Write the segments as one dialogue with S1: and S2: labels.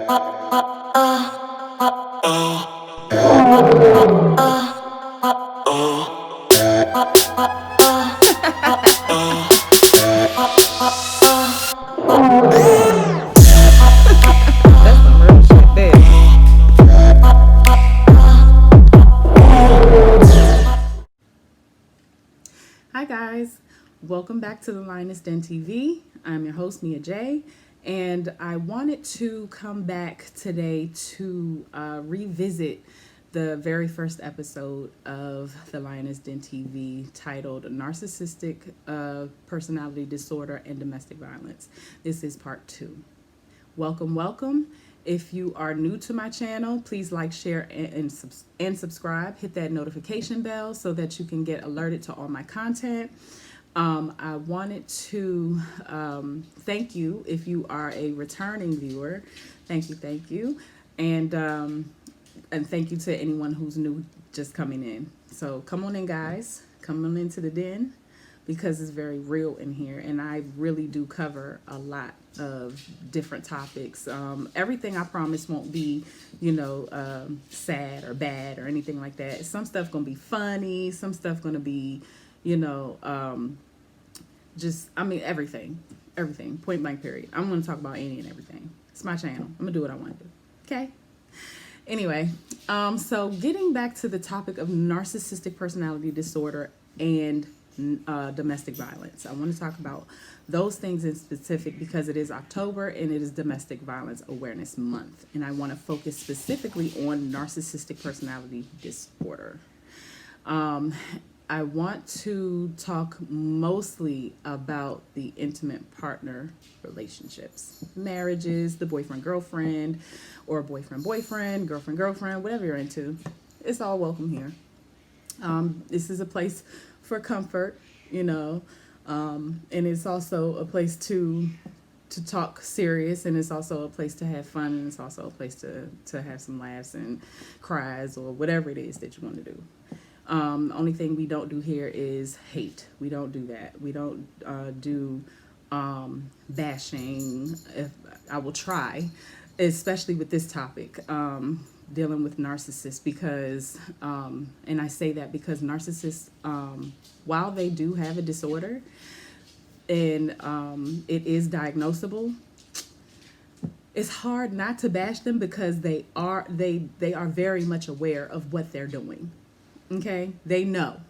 S1: That's some real shit there. Hi guys, welcome back to the Lioness Den TV. I'm your host Mia J, and I wanted to come back today to revisit the very first episode of the Lioness Den TV titled Narcissistic Personality Disorder and Domestic Violence. This is part 2. Welcome, welcome. If you are new to my channel, please like, share, and subscribe. Hit that notification bell so that you can get alerted to all my content. I wanted to thank you if you are a returning viewer. Thank you. And thank you to anyone who's new just coming in. So come on in, guys. Come on into the den, because it's very real in here, and I really do cover a lot of different topics. Everything I promise won't be, sad or bad or anything like that. Some stuff gonna be funny, some stuff gonna be, everything, point blank period. I'm gonna talk about any and everything. It's my channel. I'm gonna do what I want to do. Okay? Anyway, so getting back to the topic of narcissistic personality disorder and domestic violence. I want to talk about those things in specific because it is October and it is Domestic Violence Awareness Month. And I want to focus specifically on narcissistic personality disorder. I want to talk mostly about the intimate partner relationships, marriages, the boyfriend-girlfriend, or boyfriend-boyfriend, girlfriend-girlfriend, whatever you're into. It's all welcome here. This is a place for comfort, and it's also a place to talk serious, and it's also a place to have fun, and it's also a place to have some laughs and cries or whatever it is that you want to do. The only thing we don't do here is hate. We don't do that. We don't do bashing. I will try, especially with this topic. Dealing with narcissists, because and I say that because narcissists, while they do have a disorder and it is diagnosable, it's hard not to bash them because they are very much aware of what they're doing. Okay, they know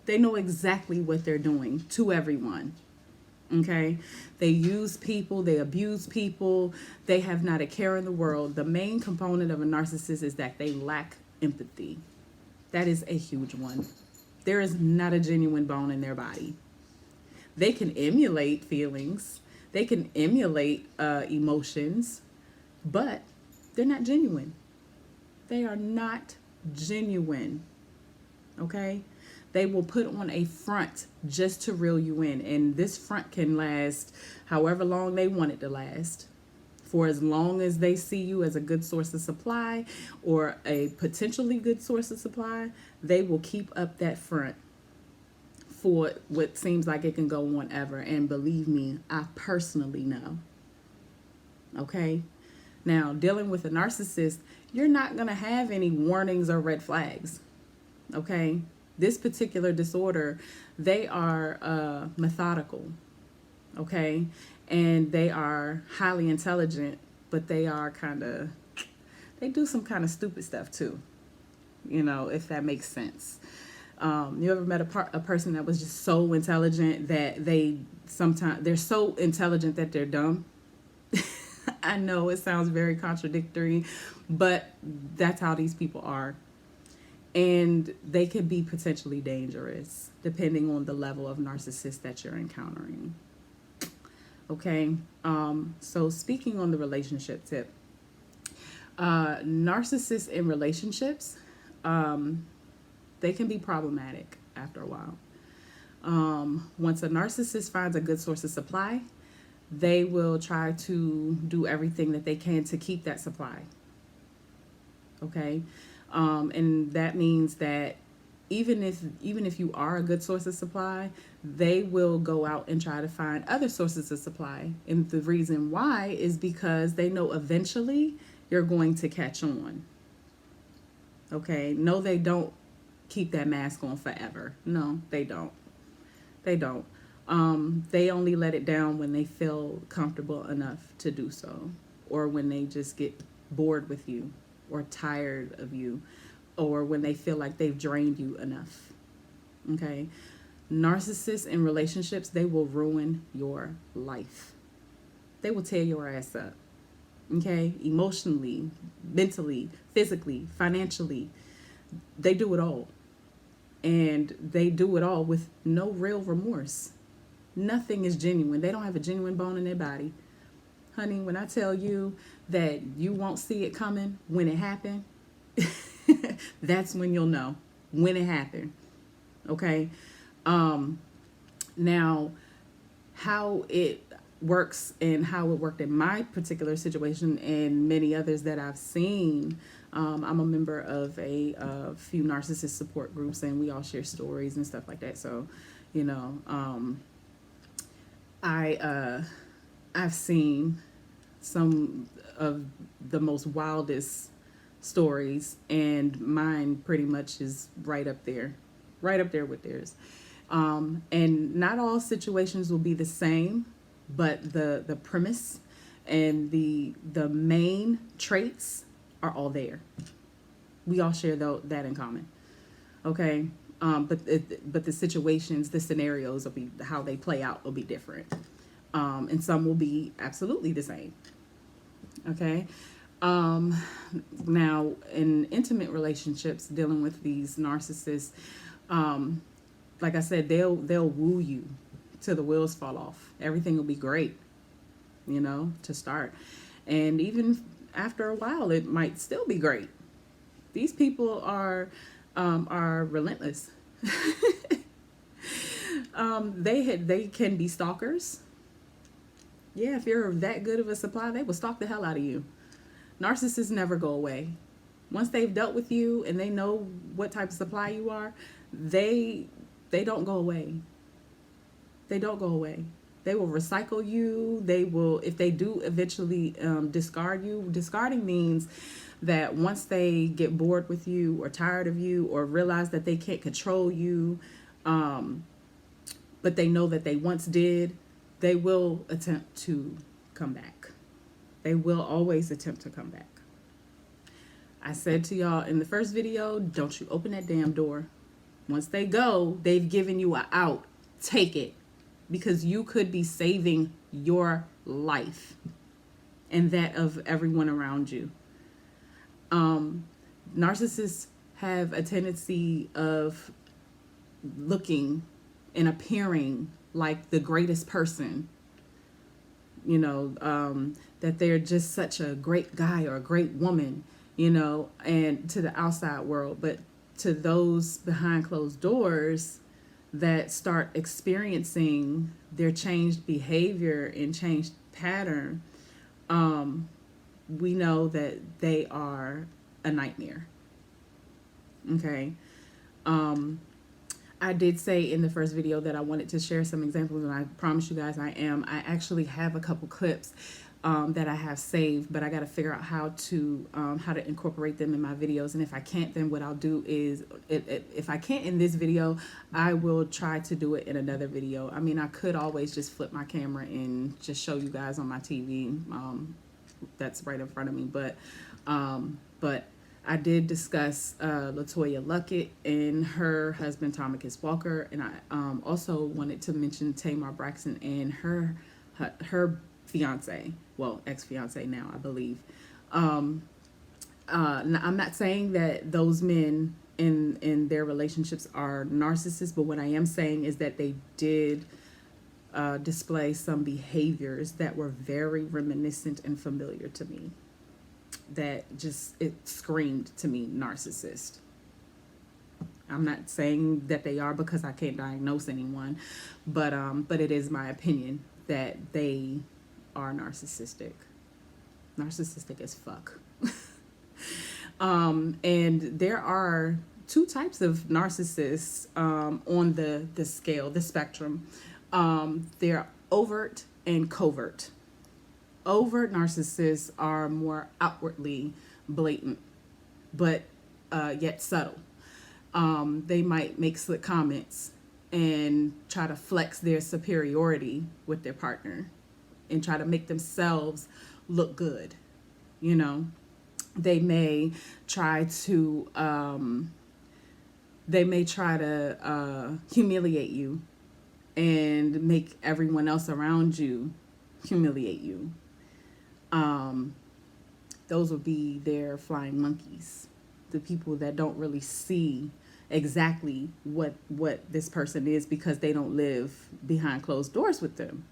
S1: exactly what they're doing to everyone. Okay, they use people, they abuse people, they have not a care in the world. The main component of a narcissist is that they lack empathy. That is a huge one. There is not a genuine bone in their body. They can emulate feelings, they can emulate emotions, but they're not genuine. They are not genuine. Okay? They will put on a front just to reel you in. And this front can last however long they want it to last. For as long as they see you as a good source of supply or a potentially good source of supply, they will keep up that front for what seems like it can go on ever. And believe me, I personally know. Okay? Now, dealing with a narcissist, you're not going to have any warnings or red flags. Okay? This particular disorder, they are methodical, okay? And they are highly intelligent, but they do some kind of stupid stuff too, if that makes sense. You ever met a person that was just so intelligent that they're so intelligent that they're dumb? I know it sounds very contradictory, but that's how these people are. And they could be potentially dangerous depending on the level of narcissist that you're encountering. Okay, so speaking on the relationship tip, narcissists in relationships, they can be problematic after a while. Once a narcissist finds a good source of supply, they will try to do everything that they can to keep that supply. Okay? And that means that even if you are a good source of supply, they will go out and try to find other sources of supply. And the reason why is because they know eventually you're going to catch on. Okay? No, they don't keep that mask on forever. No, they don't. They don't. They only let it down when they feel comfortable enough to do so, or when they just get bored with you, or tired of you, or when they feel like they've drained you enough. Okay? Narcissists in relationships, they will ruin your life. They will tear your ass up. Okay? Emotionally, mentally, physically, financially. They do it all. And they do it all with no real remorse. Nothing is genuine. They don't have a genuine bone in their body. Honey, when I tell you that you won't see it coming when it happened, that's when you'll know when it happened. Okay? Now, how it works and how it worked in my particular situation and many others that I've seen. I'm a member of a few narcissist support groups, and we all share stories and stuff like that. So, you know, I've seen some of the most wildest stories, and mine pretty much is right up there with theirs. And not all situations will be the same, but the premise and the main traits are all there. We all share that in common. Okay? But the situations, the scenarios will be, how they play out will be different. And some will be absolutely the same. Okay? Now, in intimate relationships, dealing with these narcissists, like I said, they'll woo you till the wheels fall off. Everything will be great, you know, to start. And even after a while, it might still be great. These people are relentless. They can be stalkers. Yeah, if you're that good of a supply, they will stalk the hell out of you. Narcissists never go away. Once they've dealt with you and they know what type of supply you are, they don't go away. They don't go away. They will recycle you. They will, if they do eventually discard you. Discarding means that once they get bored with you or tired of you or realize that they can't control you, but they know that they once did, they will attempt to come back. They will always attempt to come back. I said to y'all in the first video, don't you open that damn door. Once they go, they've given you an out. Take it. Because you could be saving your life and that of everyone around you. Narcissists have a tendency of looking and appearing like the greatest person. You know, that they're just such a great guy or a great woman, you know, and to the outside world. But to those behind closed doors that start experiencing their changed behavior and changed pattern, we know that they are a nightmare. Okay. I did say in the first video that I wanted to share some examples, and I promise you guys I am. I actually have a couple clips that I have saved, but I got to figure out how to incorporate them in my videos. And if I can't, then what I'll do is, if I can't in this video, I will try to do it in another video. I mean, I could always just flip my camera and just show you guys on my TV. That's right in front of me, but I did discuss LaToya Luckett and her husband Tamikis Walker, and I also wanted to mention Tamar Braxton and her fiance, well, ex-fiance now, I believe. I'm not saying that those men in their relationships are narcissists, but what I am saying is that they did display some behaviors that were very reminiscent and familiar to me. That just, it screamed to me narcissist. I'm not saying that they are because I can't diagnose anyone, but it is my opinion that they are narcissistic as fuck. And there are two types of narcissists on the scale, the spectrum. They're overt and covert. overt narcissists are more outwardly blatant, but yet subtle. They might make slick comments and try to flex their superiority with their partner and try to make themselves look good. You know, they may try to humiliate you and make everyone else around you humiliate you. Those would be their flying monkeys, the people that don't really see exactly what this person is because they don't live behind closed doors with them.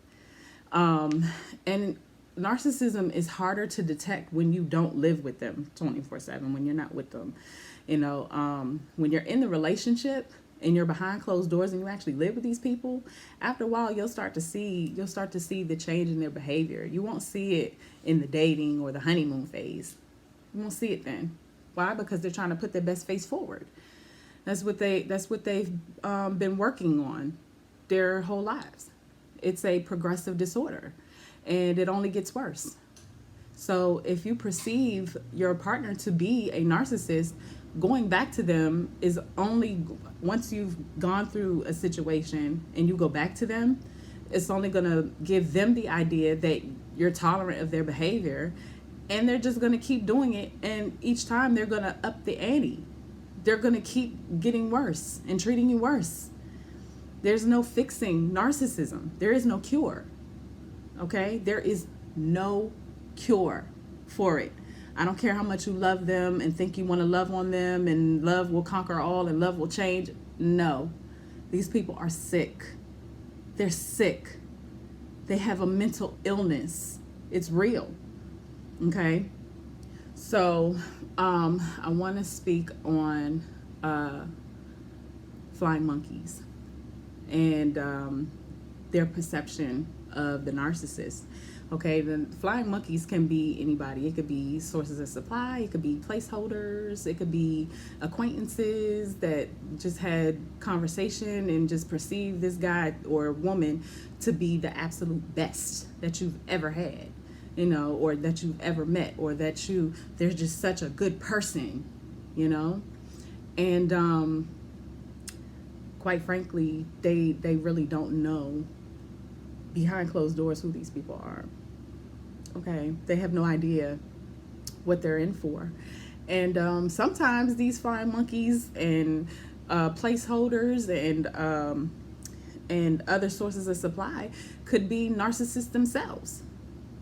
S1: And narcissism is harder to detect when you don't live with them 24/7, when you're not with them. You know, when you're in the relationship and you're behind closed doors and you actually live with these people, after a while you'll start to see the change in their behavior. You won't see it in the dating or the honeymoon phase. You won't see it then. Why? Because they're trying to put their best face forward. That's what they've been working on their whole lives. It's a progressive disorder, and it only gets worse. So if you perceive your partner to be a narcissist, going back to them is only, once you've gone through a situation and you go back to them, it's only going to give them the idea that you're tolerant of their behavior, and they're just going to keep doing it, and each time they're going to up the ante. They're going to keep getting worse and treating you worse. There's no fixing narcissism. There is no cure. Okay? There is no cure for it. I don't care how much you love them and think you want to love on them and love will conquer all and love will change. No. These people are sick. They're sick. They have a mental illness. It's real. Okay? So, I want to speak on flying monkeys and their perception of the narcissist. Okay, the flying monkeys can be anybody. It could be sources of supply, it could be placeholders, it could be acquaintances that just had conversation and just perceived this guy or woman to be the absolute best that you've ever had, you know, or that you've ever met, or that they're just such a good person, you know. And quite frankly, they really don't know behind closed doors who these people are. Okay, they have no idea what they're in for. And sometimes these flying monkeys and placeholders and other sources of supply could be narcissists themselves.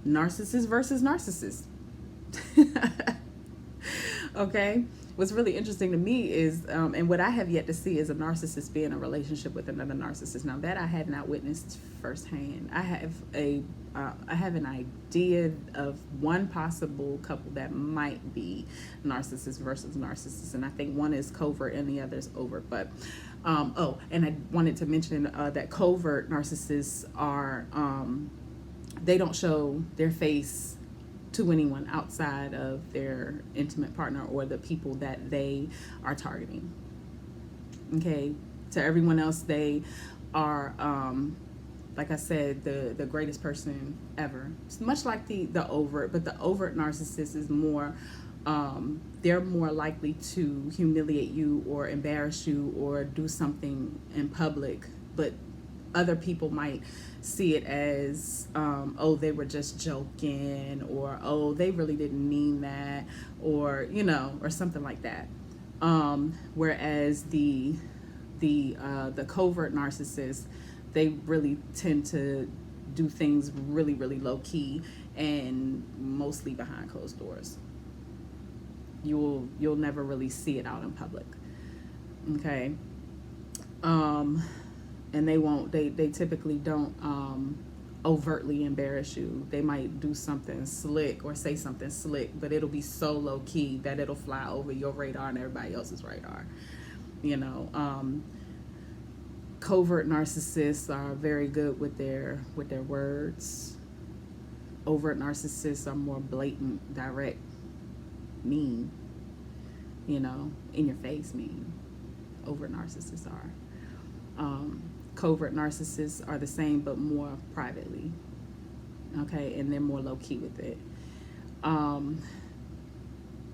S1: Narcissist versus narcissist. Okay, what's really interesting to me is, and what I have yet to see is a narcissist be in a relationship with another narcissist. Now that I have not witnessed firsthand. I have an idea of one possible couple that might be narcissist versus narcissist, and I think one is covert and the other is overt. But and I wanted to mention that covert narcissists are they don't show their face to anyone outside of their intimate partner or the people that they are targeting. Okay, to everyone else they are like I said, the greatest person ever. It's much like the overt, but the overt narcissist is more they're more likely to humiliate you or embarrass you or do something in public, but other people might see it as oh, they were just joking, or oh, they really didn't mean that, or you know, or something like that. Whereas the covert narcissist, they really tend to do things really, really low key and mostly behind closed doors. You'll never really see it out in public. Okay. And they typically don't overtly embarrass you. They might do something slick or say something slick, but it'll be so low key that it'll fly over your radar and everybody else's radar. You know, covert narcissists are very good with their words. Overt narcissists are more blatant, direct, mean, you know, in your face mean. Overt narcissists are. Covert narcissists are the same but more privately. Okay, and they're more low key with it. Um,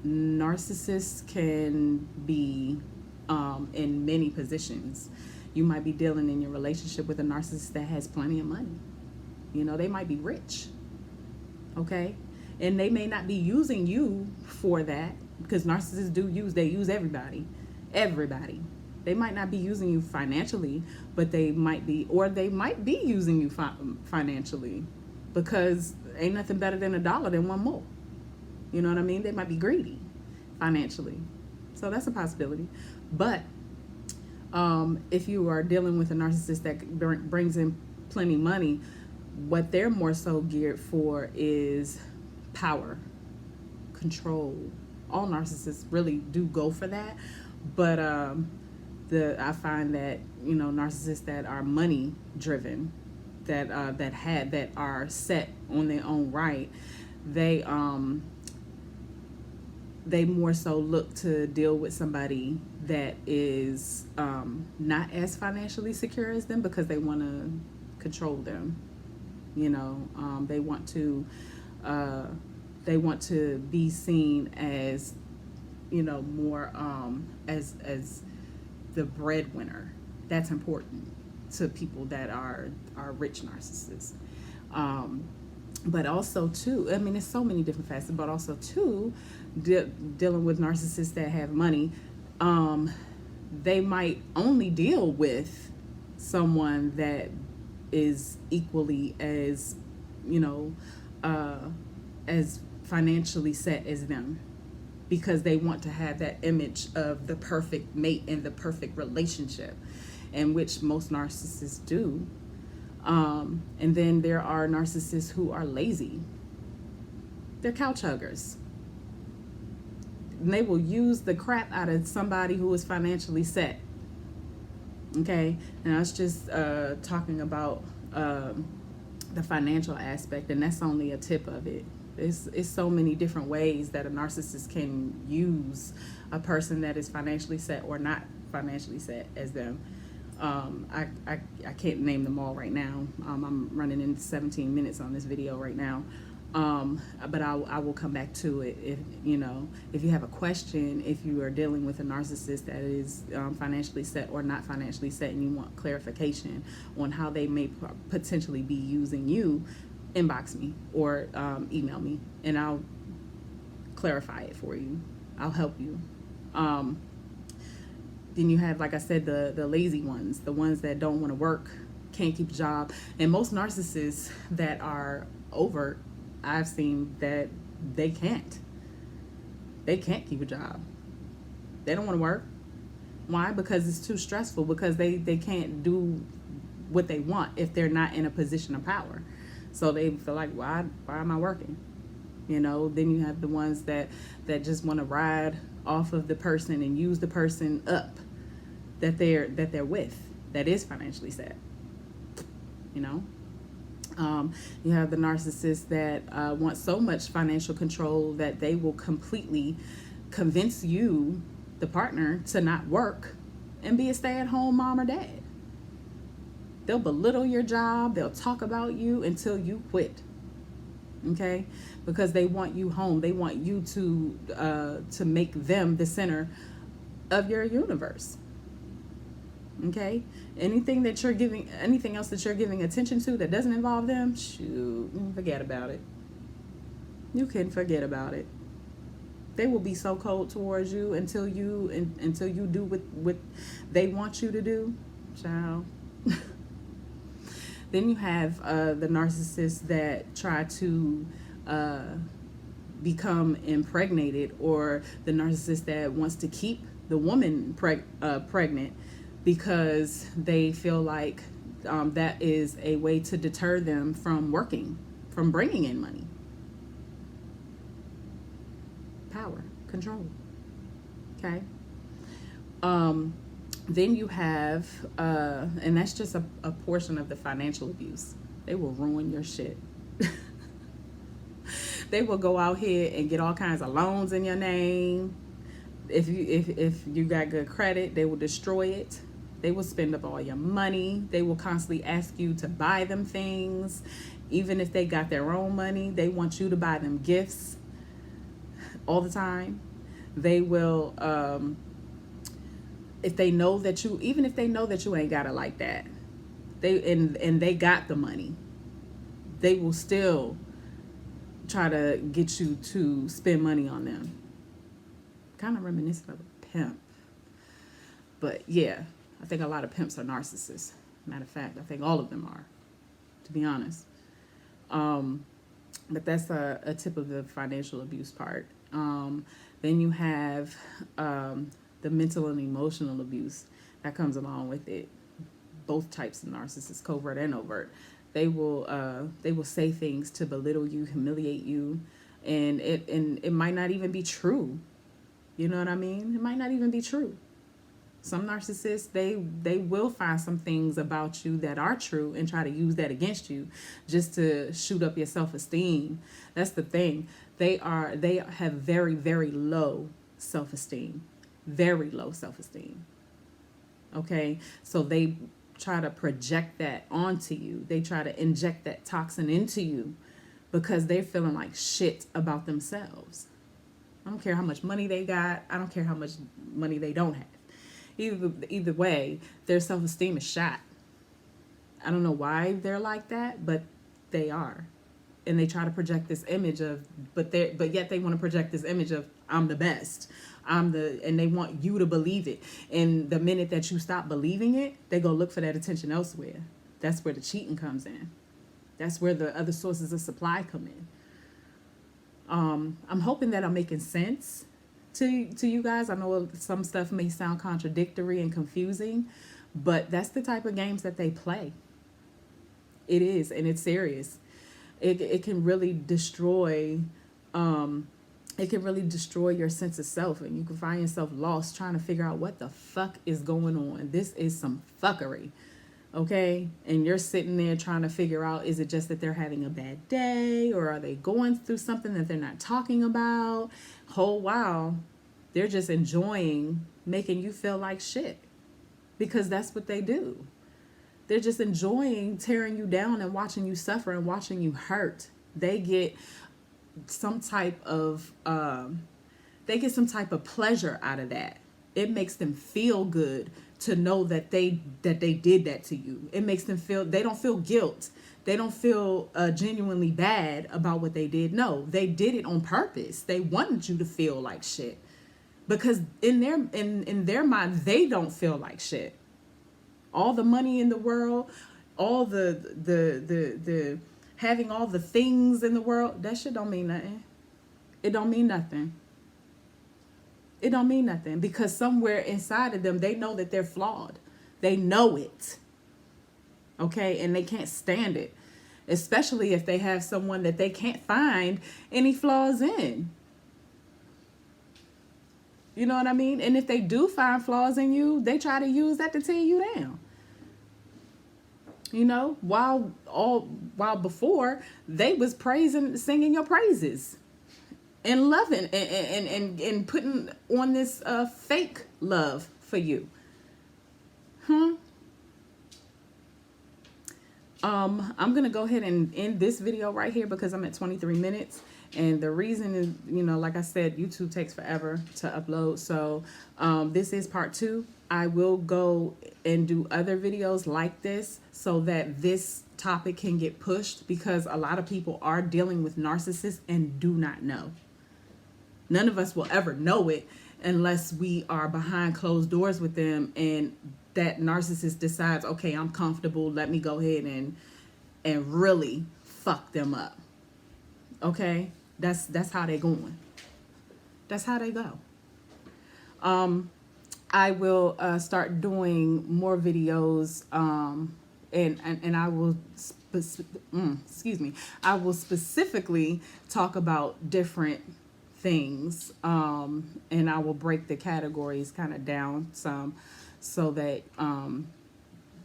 S1: Narcissists can be in many positions. You might be dealing in your relationship with a narcissist that has plenty of money. You know, they might be rich. Okay, and they may not be using you for that, because narcissists they use everybody. They might not be using you financially, but they might be, or they might be using you financially, because ain't nothing better than a dollar than one more. You know what I mean? They might be greedy financially. So that's a possibility. But if you are dealing with a narcissist that brings in plenty money, what they're more so geared for is power, control. All narcissists really do go for that. But I find that, you know, narcissists that are money driven, that are set on their own right, they more so look to deal with somebody that is not as financially secure as them, because they want to control them. You know, they want to be seen as, you know, more as the breadwinner. That's important to people that are rich narcissists. But also too, I mean, there's so many different facets, but also too, dealing with narcissists that have money, they might only deal with someone that is equally as, you know, as financially set as them, because they want to have that image of the perfect mate and the perfect relationship, and which most narcissists do. And then there are narcissists who are lazy. They're couch huggers. And they will use the crap out of somebody who is financially set. Okay, and I was just talking about the financial aspect, and that's only a tip of it. It's so many different ways that a narcissist can use a person that is financially set or not financially set as them. I can't name them all right now. I'm running in 17 minutes on this video right now. But I will come back to it if, you know, if you have a question, if you are dealing with a narcissist that is financially set or not financially set, and you want clarification on how they may potentially be using you, inbox me or email me, and I'll clarify it for you. I'll help you. Then you have, like I said, the lazy ones, the ones that don't want to work, can't keep a job. And most narcissists that are overt, I've seen that they can't keep a job. They don't want to work. Why? Because it's too stressful, because they can't do what they want if they're not in a position of power. So they feel like, why am I working? You know, then you have the ones that just want to ride off of the person and use the person up that they're with, that is financially set. You know, you have the narcissists that want so much financial control that they will completely convince you, the partner, to not work and be a stay-at-home mom or dad. They'll belittle your job. They'll talk about you until you quit. Okay, because they want you home. They want you to make them the center of your universe. Okay, anything else that you're giving attention to that doesn't involve them, shoot, forget about it. You can forget about it. They will be so cold towards you until you do what they want you to do, child. Then you have the narcissists that try to become impregnated, or the narcissist that wants to keep the woman pregnant, because they feel like that is a way to deter them from working, from bringing in money. Power, control. Okay. Then you have, and that's just a portion of the financial abuse. They will ruin your shit. They will go out here and get all kinds of loans in your name. If you got good credit, they will destroy it. They will spend up all your money. They will constantly ask you to buy them things. Even if they got their own money, they want you to buy them gifts all the time. They will, if they know that you, even if they know that you ain't got it like that, and they got the money, they will still try to get you to spend money on them. Kind of reminiscent of a pimp. But yeah, I think a lot of pimps are narcissists. Matter of fact, I think all of them are, to be honest. But that's a tip of the financial abuse part. Then you have the mental and emotional abuse that comes along with it. Both types of narcissists, covert and overt. They will say things to belittle you, humiliate you, and it might not even be true. You know what I mean? It might not even be true. Some narcissists, they will find some things about you that are true and try to use that against you just to shoot up your self-esteem. That's the thing. They have very, very low self-esteem. Very low self-esteem. Okay? So they try to project that onto you. They try to inject that toxin into you because they're feeling like shit about themselves. I don't care how much money they got. I don't care how much money they don't have. Either way, their self-esteem is shot. I don't know why they're like that, but they are. And they try to project this image of, but yet they want to project this image of, I'm the best. And they want you to believe it. And the minute that you stop believing it, they go look for that attention elsewhere. That's where the cheating comes in. That's where the other sources of supply come in. I'm hoping that I'm making sense to you guys. I know some stuff may sound contradictory and confusing, but that's the type of games that they play. It is, and it's serious. It can really destroy your sense of self, and you can find yourself lost trying to figure out what the fuck is going on. This is some fuckery. Okay? And you're sitting there trying to figure out, is it just that they're having a bad day, or are they going through something that they're not talking about? Whole while they're just enjoying making you feel like shit, because that's what they do. They're just enjoying tearing you down and watching you suffer and watching you hurt. They get some type of pleasure out of that. It makes them feel good to know that they did that to you. It makes them feel, they don't feel guilt. They don't feel genuinely bad about what they did. No, they did it on purpose. They wanted you to feel like shit, because in their mind, they don't feel like shit. All the money in the world, all the having all the things in the world, that shit don't mean nothing. It don't mean nothing. It don't mean nothing, because somewhere inside of them, they know that they're flawed. They know it. Okay? And they can't stand it. Especially if they have someone that they can't find any flaws in. You know what I mean? And if they do find flaws in you, they try to use that to tear you down. You know, while before they was singing your praises and loving and putting on this fake love for you. I'm gonna go ahead and end this video right here because I'm at 23 minutes. And the reason is, you know, like I said, YouTube takes forever to upload. So this is part 2. I will go and do other videos like this so that this topic can get pushed, because a lot of people are dealing with narcissists and do not know. None of us will ever know it unless we are behind closed doors with them and that narcissist decides, okay, I'm comfortable, let me go ahead and really fuck them up. Okay? That's how they going. That's how they go. I will start doing more videos, and I will I will specifically talk about different things, and I will break the categories kind of down some so that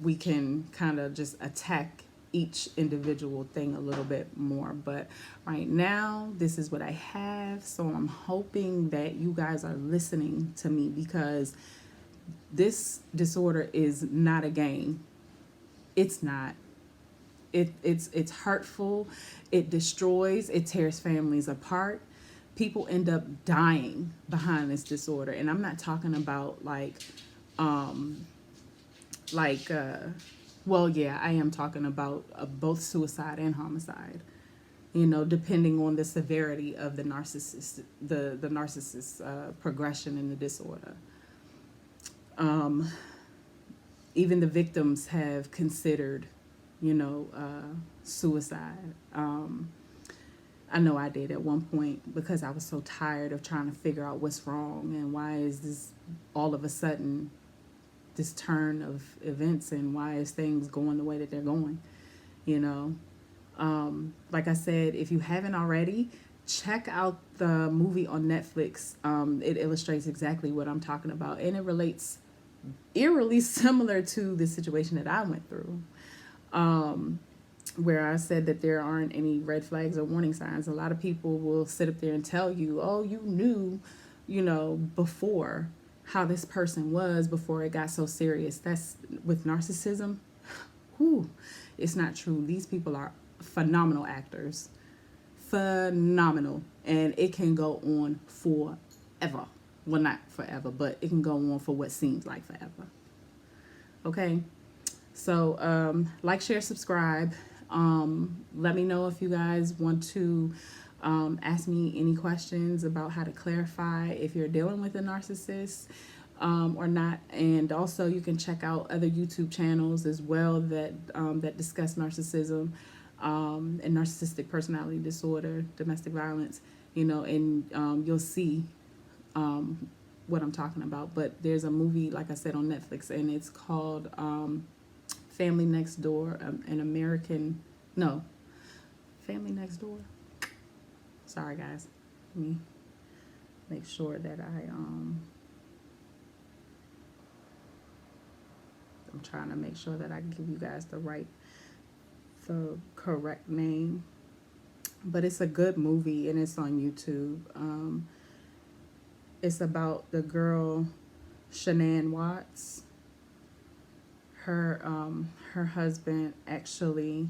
S1: we can kind of just attack each individual thing a little bit more. But right now, this is what I have. So I'm hoping that you guys are listening to me, because this disorder is not a game. It's not. It's hurtful, it destroys, it tears families apart. People end up dying behind this disorder, and I'm not talking about um like well, yeah, I am talking about both suicide and homicide, you know, depending on the severity of the narcissist progression in the disorder. um Even the victims have considered, you know, suicide. I know I did at one point, because I was so tired of trying to figure out what's wrong and why is this all of a sudden this turn of events, and why is things going the way that they're going, you know. Like I said, if you haven't already, check out the movie on Netflix. It illustrates exactly what I'm talking about, and it relates eerily similar to the situation that I went through, where I said that there aren't any red flags or warning signs. A lot of people will sit up there and tell you, oh, you knew, you know, before how this person was before it got so serious. That's with narcissism. Whew, it's not true. These people are phenomenal actors. Phenomenal. And it can go on forever. Well, not forever, but it can go on for what seems like forever. Okay? So, like, share, subscribe. Let me know if you guys want to ask me any questions about how to clarify if you're dealing with a narcissist or not. And also, you can check out other YouTube channels as well that discuss narcissism and narcissistic personality disorder, domestic violence, you know, and you'll see what I'm talking about. But there's a movie, like I said, on Netflix, and it's called Family Next Door, an American, no, Family Next Door. Sorry, guys. Let me make sure that I'm trying to make sure that I give you guys the correct name. But it's a good movie, and it's on YouTube. It's about the girl Shanann Watts. Her husband actually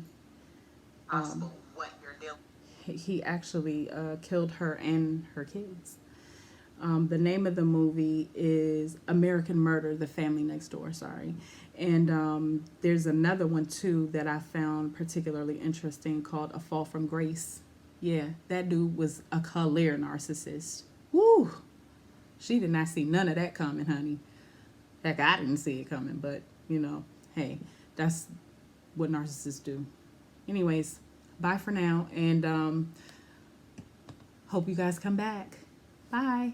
S1: he actually killed her and her kids. The name of the movie is American Murder, The Family Next Door, sorry. And there's another one too that I found particularly interesting called A Fall from Grace. Yeah, that dude was a clear narcissist. Woo! She did not see none of that coming, honey. Heck, I didn't see it coming, but, you know, hey, that's what narcissists do. Anyways, bye for now, and hope you guys come back. Bye.